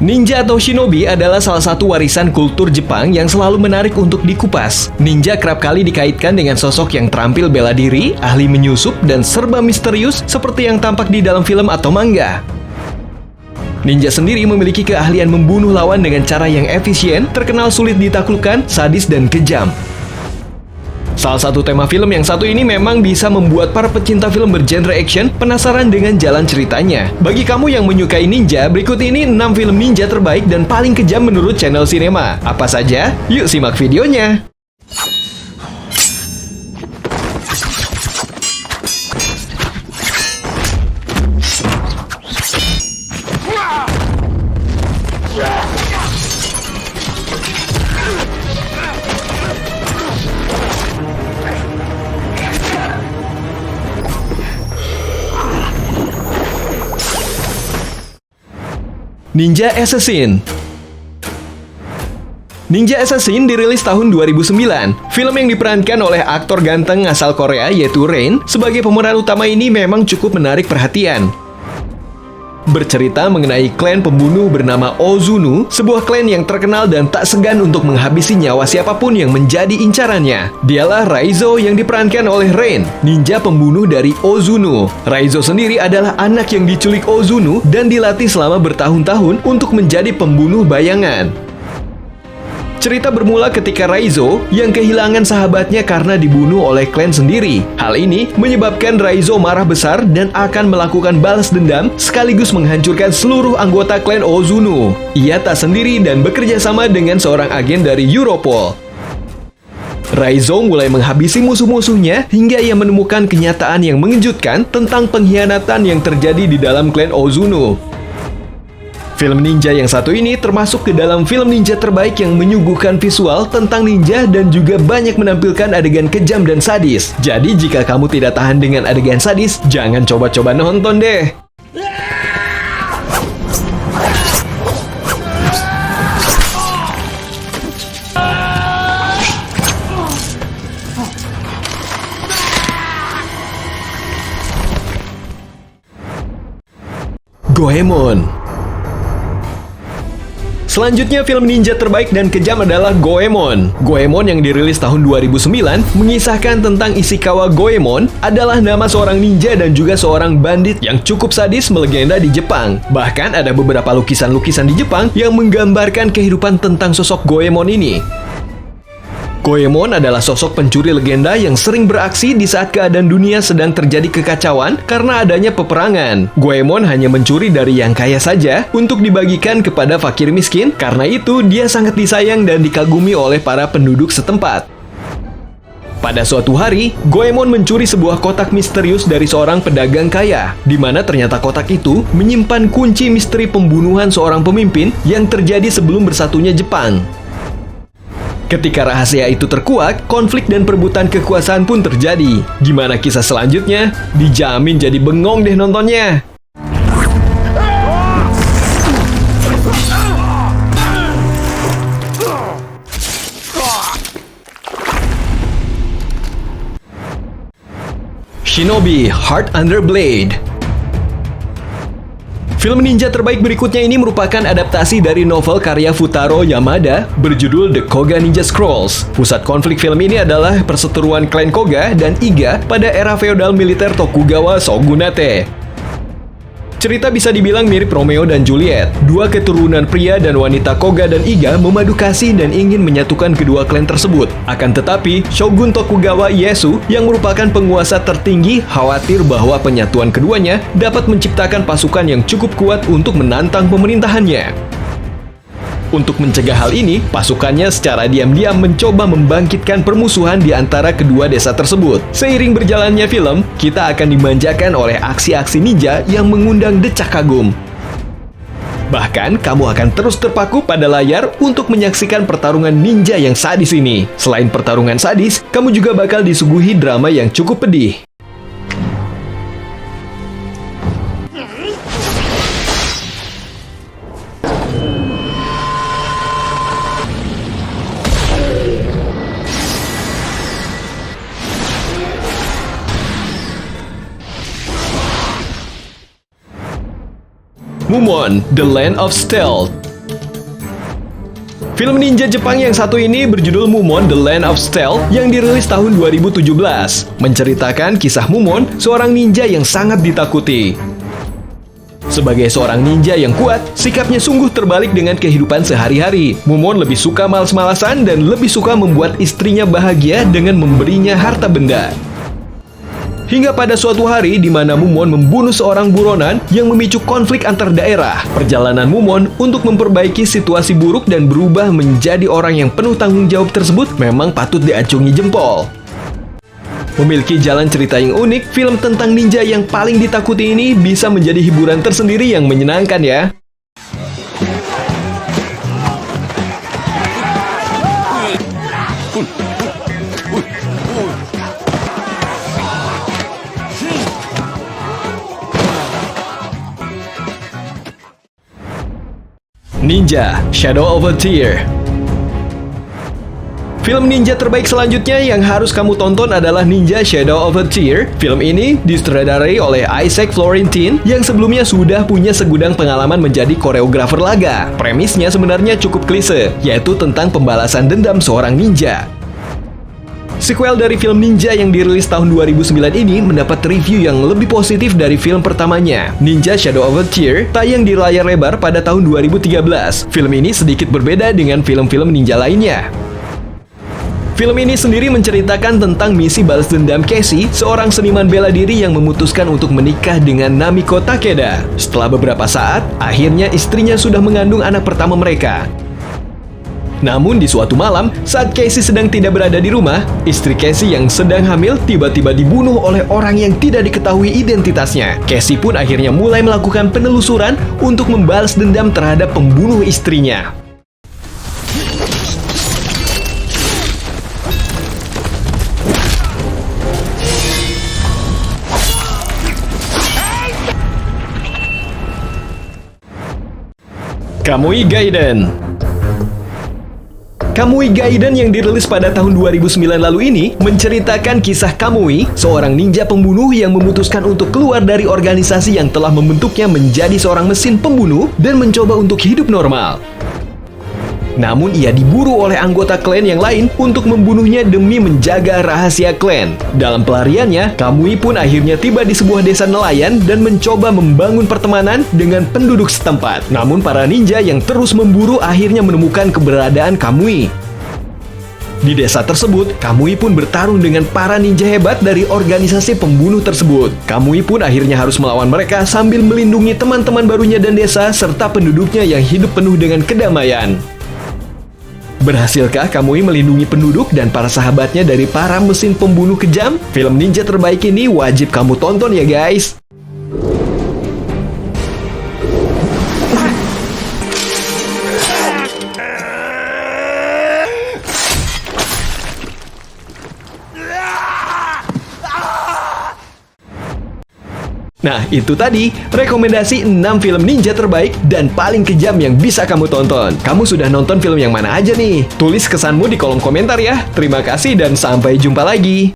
Ninja atau shinobi adalah salah satu warisan kultur Jepang yang selalu menarik untuk dikupas. Ninja kerap kali dikaitkan dengan sosok yang terampil bela diri, ahli menyusup, dan serba misterius seperti yang tampak di dalam film atau manga. Ninja sendiri memiliki keahlian membunuh lawan dengan cara yang efisien, terkenal sulit ditaklukkan, sadis, dan kejam. Salah satu tema film yang satu ini memang bisa membuat para pecinta film bergenre action penasaran dengan jalan ceritanya. Bagi kamu yang menyukai ninja, berikut ini 6 film ninja terbaik dan paling kejam menurut channel Cinema. Apa saja? Yuk simak videonya! Ninja Assassin. Ninja Assassin dirilis tahun 2009. Film yang diperankan oleh aktor ganteng asal Korea yaitu Rain sebagai pemeran utama ini memang cukup menarik perhatian. Bercerita mengenai klan pembunuh bernama Ozunu, sebuah klan yang terkenal dan tak segan untuk menghabisi nyawa siapapun yang menjadi incarannya. Dialah Raizo yang diperankan oleh Rain, ninja pembunuh dari Ozunu. Raizo sendiri adalah anak yang diculik Ozunu dan dilatih selama bertahun-tahun untuk menjadi pembunuh bayangan. Cerita bermula ketika Raizo yang kehilangan sahabatnya karena dibunuh oleh klan sendiri. Hal ini menyebabkan Raizo marah besar dan akan melakukan balas dendam sekaligus menghancurkan seluruh anggota klan Ozunu. Ia tak sendiri dan bekerja sama dengan seorang agen dari Europol. Raizo mulai menghabisi musuh-musuhnya hingga ia menemukan kenyataan yang mengejutkan tentang pengkhianatan yang terjadi di dalam klan Ozunu. Film ninja yang satu ini termasuk ke dalam film ninja terbaik yang menyuguhkan visual tentang ninja dan juga banyak menampilkan adegan kejam dan sadis. Jadi jika kamu tidak tahan dengan adegan sadis, jangan coba-coba nonton deh. Goemon. Selanjutnya, film ninja terbaik dan kejam adalah Goemon. Goemon yang dirilis tahun 2009 mengisahkan tentang Ishikawa Goemon adalah nama seorang ninja dan juga seorang bandit yang cukup sadis melegenda di Jepang. Bahkan ada beberapa lukisan-lukisan di Jepang yang menggambarkan kehidupan tentang sosok Goemon ini. Goemon adalah sosok pencuri legenda yang sering beraksi di saat keadaan dunia sedang terjadi kekacauan karena adanya peperangan. Goemon hanya mencuri dari yang kaya saja untuk dibagikan kepada fakir miskin, karena itu dia sangat disayang dan dikagumi oleh para penduduk setempat. Pada suatu hari, Goemon mencuri sebuah kotak misterius dari seorang pedagang kaya, di mana ternyata kotak itu menyimpan kunci misteri pembunuhan seorang pemimpin yang terjadi sebelum bersatunya Jepang. Ketika rahasia itu terkuak, konflik dan perebutan kekuasaan pun terjadi. Gimana kisah selanjutnya? Dijamin jadi bengong deh nontonnya. Shinobi Heart Under Blade. Film ninja terbaik berikutnya ini merupakan adaptasi dari novel karya Futaro Yamada berjudul The Koga Ninja Scrolls. Pusat konflik film ini adalah perseteruan klan Koga dan Iga pada era feodal militer Tokugawa Shogunate. Cerita bisa dibilang mirip Romeo dan Juliet. Dua keturunan pria dan wanita Koga dan Iga memadu kasih dan ingin menyatukan kedua klan tersebut. Akan tetapi, Shogun Tokugawa Ieyasu yang merupakan penguasa tertinggi khawatir bahwa penyatuan keduanya dapat menciptakan pasukan yang cukup kuat untuk menantang pemerintahannya. Untuk mencegah hal ini, pasukannya secara diam-diam mencoba membangkitkan permusuhan di antara kedua desa tersebut. Seiring berjalannya film, kita akan dimanjakan oleh aksi-aksi ninja yang mengundang decak kagum. Bahkan, kamu akan terus terpaku pada layar untuk menyaksikan pertarungan ninja yang sadis ini. Selain pertarungan sadis, kamu juga bakal disuguhi drama yang cukup pedih. Mumon, The Land of Stealth. Film ninja Jepang yang satu ini berjudul Mumon The Land of Stealth yang dirilis tahun 2017. Menceritakan kisah Mumon, seorang ninja yang sangat ditakuti. Sebagai seorang ninja yang kuat, sikapnya sungguh terbalik dengan kehidupan sehari-hari. Mumon lebih suka malas-malasan dan lebih suka membuat istrinya bahagia dengan memberinya harta benda. Hingga pada suatu hari di mana Mumon membunuh seorang buronan yang memicu konflik antar daerah. Perjalanan Mumon untuk memperbaiki situasi buruk dan berubah menjadi orang yang penuh tanggung jawab tersebut memang patut diacungi jempol. Memiliki jalan cerita yang unik, film tentang ninja yang paling ditakuti ini bisa menjadi hiburan tersendiri yang menyenangkan ya. Ninja Shadow of a Tear. Film ninja terbaik selanjutnya yang harus kamu tonton adalah Ninja Shadow of a Tear. Film ini disutradarai oleh Isaac Florentine yang sebelumnya sudah punya segudang pengalaman menjadi koreografer laga. Premisnya sebenarnya cukup klise, yaitu tentang pembalasan dendam seorang ninja. Sequel dari film ninja yang dirilis tahun 2009 ini mendapat review yang lebih positif dari film pertamanya. Ninja Shadow of a Tear tayang di layar lebar pada tahun 2013. Film ini sedikit berbeda dengan film-film ninja lainnya. Film ini sendiri menceritakan tentang misi balas dendam Casey, seorang seniman bela diri yang memutuskan untuk menikah dengan Namiko Takeda. Setelah beberapa saat, akhirnya istrinya sudah mengandung anak pertama mereka. Namun di suatu malam, saat Casey sedang tidak berada di rumah, istri Casey yang sedang hamil tiba-tiba dibunuh oleh orang yang tidak diketahui identitasnya. Casey pun akhirnya mulai melakukan penelusuran untuk membalas dendam terhadap pembunuh istrinya. Kamui Gaiden. Kamui Gaiden yang dirilis pada tahun 2009 lalu ini menceritakan kisah Kamui, seorang ninja pembunuh yang memutuskan untuk keluar dari organisasi yang telah membentuknya menjadi seorang mesin pembunuh dan mencoba untuk hidup normal. Namun ia diburu oleh anggota klan yang lain untuk membunuhnya demi menjaga rahasia klan. Dalam pelariannya, Kamui pun akhirnya tiba di sebuah desa nelayan dan mencoba membangun pertemanan dengan penduduk setempat. Namun para ninja yang terus memburu akhirnya menemukan keberadaan Kamui. Di desa tersebut, Kamui pun bertarung dengan para ninja hebat dari organisasi pembunuh tersebut. Kamui pun akhirnya harus melawan mereka sambil melindungi teman-teman barunya dan desa serta penduduknya yang hidup penuh dengan kedamaian. Berhasilkah Kamui melindungi penduduk dan para sahabatnya dari para mesin pembunuh kejam? Film ninja terbaik ini wajib kamu tonton ya guys! Nah, itu tadi rekomendasi 6 film ninja terbaik dan paling kejam yang bisa kamu tonton. Kamu sudah nonton film yang mana aja nih? Tulis kesanmu di kolom komentar ya. Terima kasih dan sampai jumpa lagi.